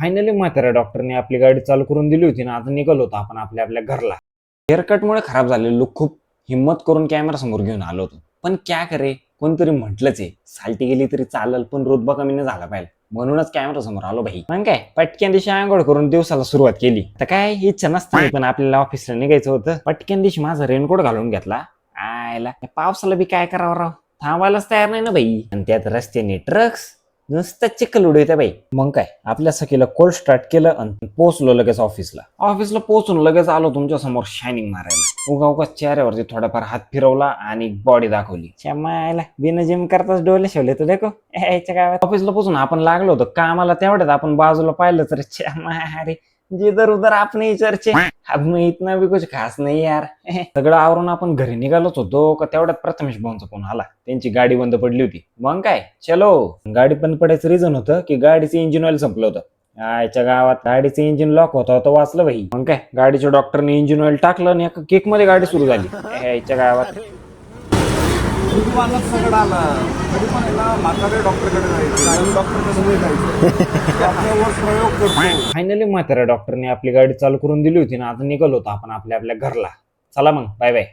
Finally म्हाताऱ्या डॉक्टरने आपली गाडी चालू करून दिली होती ना, आता निघालो होतो आपण आपल्या आपल्या घरला. हेअरकटमुळे खराब झालेलं लुक खूप हिम्मत करून कॅमेरा समोर घेऊन आलो होतो. पण क्या करे, कोणतरी म्हटलंच आहे, सालटी गेली तरी चालल पण रुतबा कमी नाही झाला पाहिजे, म्हणूनच कॅमेरा समोर आलो भाई. मग काय पटक्यान दिवशी आंघोळ करून दिवसाला सुरुवात केली. तर काय इच्छा नसताना पण आपल्याला ऑफिसला निघायचं होतं. पटक्यान दिवशी माझा रेनकोट घालून घेतला. आयला पावसाला बी काय करावं राव, थांबायलाच तयार नाही ना भाई. आणि त्यात रस्त्याने ट्रक्स, नुसतं चिखल उडवते बाई. मग काय आपल्या सखीला कोल्ड स्टार्ट केलं आणि पोहोचलो लगेच ऑफिसला पोहोचून लगेच आलो तुमच्या समोर शायनिंग मारायला. उगा चेहऱ्यावरती थोडाफार हात फिरवला आणि बॉडी दाखवली. चमायला बिना जिम करताच डोले शेवले तर देखो याच्या गावात. ऑफिसला पोहोचून आपण लागलो होतो कामाला, तेवढ्यात आपण बाजूला पाहिलं तर चमारे जिधर उधर आपने चर्चे. अब मैं इतना भी कुछ खास नाही यार. सगळं आवरून आपण घरी निघालोच होतो का तेवढ्यात प्रथमेश भाऊंचा फोन आला. त्यांची गाडी बंद पडली होती. मग काय चलो. गाडी बंद पडायचं रिझन होतं की गाडीचं इंजिन ऑइल संपलं होतं. याच्या गावात गाडीचं इंजिन लॉक होतं वाचलं भाई. मग काय गाडीच्या डॉक्टरने इंजिन ऑइल टाकलं आणि एका केक मध्ये गाडी सुरू झाली. याच्या गावात सगळं आला तरी पण आहे ना, म्हातारे डॉक्टरकडे जायचं, डॉक्टरकडे जायचं, आपल्यावर प्रयोग करतो. फायनली म्हाताऱ्या डॉक्टरने आपली गाडी चालू करून दिली होती ना, आता निघालो होतो आपण आपल्या आपल्या घरला. चला मग बाय बाय.